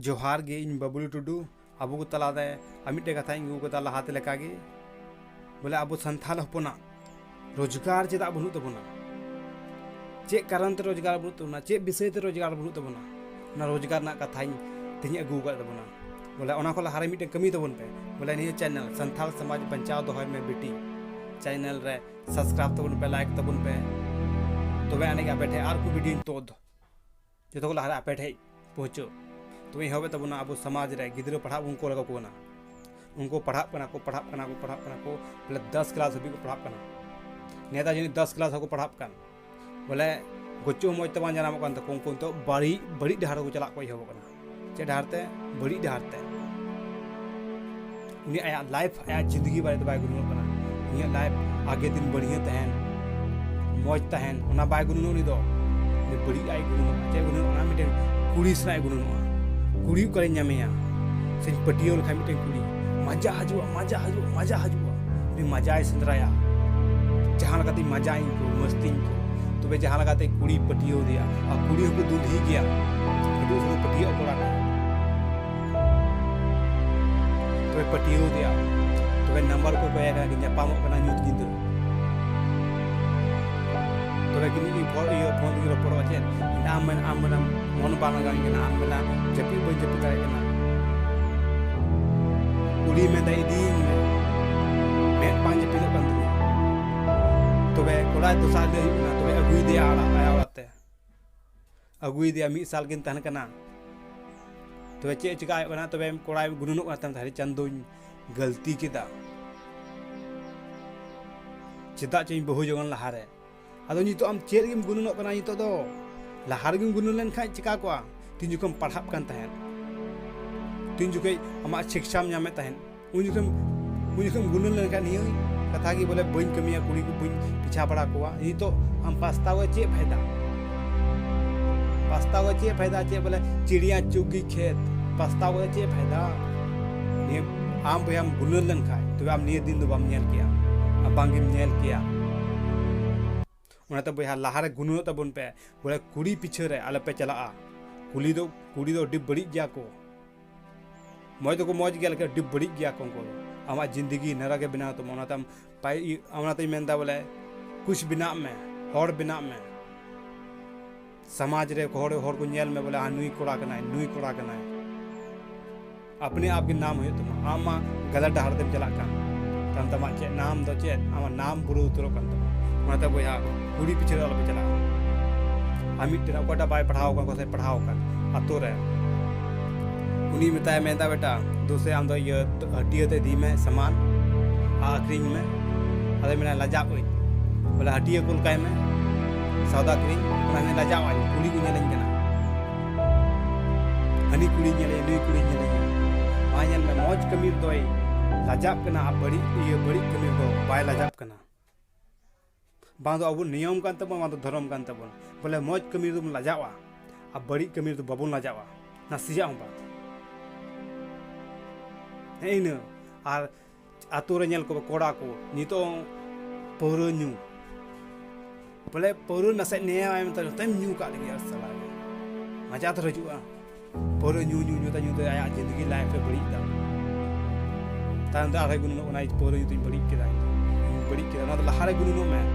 जोहार गे इन बबलू टुडू अब को तलादे मिट्टे कथा गु कदा लहाते लेकागे बोले अब संथाल हपना रोजगार चेदा बनू तबना चे कारण ते रोजगार बनू तबना चे विषय ते रोजगार बनू तबना ना रोजगार ना कथा तेज अगू तबना बोले ओना को लहारे मिट्टे कमी तबन पे बोले निये चैनल संथाल समाज बचाव दोहय में बेटी चैनल रे सब्सक्राइब तबन पे लाइक तबन पे तबे आने आपे ठे आर को वीडियो तोद जो लहारे आपे ठे पहुँचो तो ये हवे तबना अब समाज रे गिद्रा पढ़ा उनको लगा कोना उनको पढ़ा को बोले 10 क्लास हबी को पढ़ा नेता जी 10 क्लास को पढ़ा बोले गोचो मज तब जानाम उनको तो बड़ी बड़ी डहार को चला को हबना चे डहार ते बड़ी डहार ते उनी आया लाइफ आया जिंदगी बारे तो बाय गुनो बना उनी लाइफ आगे दिन बढ़िया तहन मज तहन ओना बाय गुनो उनी दो बड़ी आय गुनो चे गुनो ओना मिटे कुड़ी सना गुनो कुड़ी करे नामेया से पटियो लखा मिटे कुड़ी मजा हजुआ मजा सेंद्राया जहाँ लगाते मजा को मस्ती को तबे जहाँ लगाते कुड़ी पटियो दिया और कुड़ी को दूध ही गया पटियो कोड़ा तबे पटियो दिया तबे नंबर को कहेगा कि जापाम बना न्यूज गिंदो तबे कि फोन की रपड़ो चे आम मन बांग आम बना जपी बन जपी दाड़ा कुड़ी में दी में पांच जपी तबे कोड़ा दोसार दे तबे अगुई दे आया ओड़ाते अगुई दे मिद साल किन तहन कना तबे चे चिका कना तबे कोड़ा गुनुनो थारी चंदो गलती केदा चेदा चे बहु जगन लहारे अदो नितो आम चेद गिम गुनुनो कना नितो दो लहार गिम गुनु लेन खाय चिका कोआ तीन जुकम पढ़ाप कान तहन तीन जुके आमा शिक्षाम नामे तहन उन जुकम गुनु लेन खाय नियो कथा की बोले बन कमिया कुड़ी को बन पीछा पड़ा कोआ नितो आम पास्ताव चे फायदा चे बोले चिड़िया चुगी खेत पास्ताव चे फायदा ने आम भई आम गुनु लेन खाय तो आम निये दिन दो बाम नेल किया आम बांगिम नेल किया उनाते बहा लहारे गुनु तबन पे बोले कुड़ी पीछे रे आले पे चला कुड़ी दो डी बड़ी गया को मज तो मज गया लेकिन डी बड़ी गया को आमा जिंदगी नरा के बिना तो ओनाते पाई मेनदा बोले कुछ बिना में हर बिना में समाज रे हर को नेल में बोले नुई कोड़ा कनाय अपने आप के नाम हो तुम आमा गलत डहार तेम चला कान तमा चे नाम दो चे आमा नाम बुरु उतरो कान ओनाते बहा कुड़ी पीछे आलो पे चला मिट्टन अकोटा बाय पढ़ाओ को से पढ़ाओ का आतो रे उनी बताया मेदा बेटा दूसरे आम दो ये हटिया ते दी में सामान आखरिंग में अरे मेरा लजा कोई बोले हटिया कुल काय में सौदा करिंग मैं लजा आई कुड़ी को नेलኝ कना हनी कुड़ी नेले नुई कुड़ी नेले मायन में मौज कमीर दोई लजाब कना बड़ी ये बड़ी कमीर दो बाय लजाब कना बांधो अब नियम कान तबन बांधो धर्म कान तबन बोले मौज कमीर तुम लजावा अब बड़ी कमीर तो बाबुन लजावा नासिया हम बात हेन और आतु रे नेल को कोड़ा को नितो पौरो न्यू बोले पौरो नसे नेया एम तम न्यू का लगे असला मजा तो रजुआ पौरो न्यू तो आया जिंदगी लाइफ पे बड़ी तान दा रे गुनु ओना पौरो न्यू बड़ी केदा ना तो लहारे गुनु में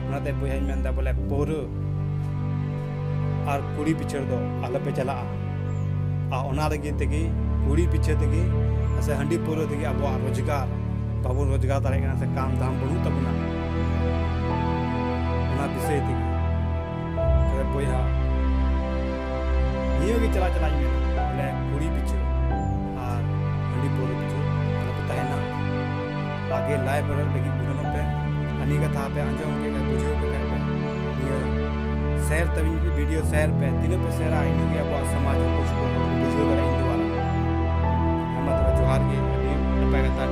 ओनाते बहाई मेनदा बोले पौरो और कुड़ी पिछड़ दो आलो पे चला ओना लगे तेगे कुड़ी पीछे तेगे से हंडी पौरो तेगे अब रोजगार बाबू रोजगार दाड़े से काम धाम बनू तबना ओना विषय तेगे बहा नियो के चला बोले कुड़ी पीछे और हंडी पौरो पीछे आलो पे तहना आगे लाइफ लगी गुनो पे हनी कथा पे आंजम के बुझो पे शेयर तभी वीडियो शेयर पे तीनों पे शेयर आई नहीं अब समाज को बुझो कर इंदु वाला हम तो जोहार के पे कथा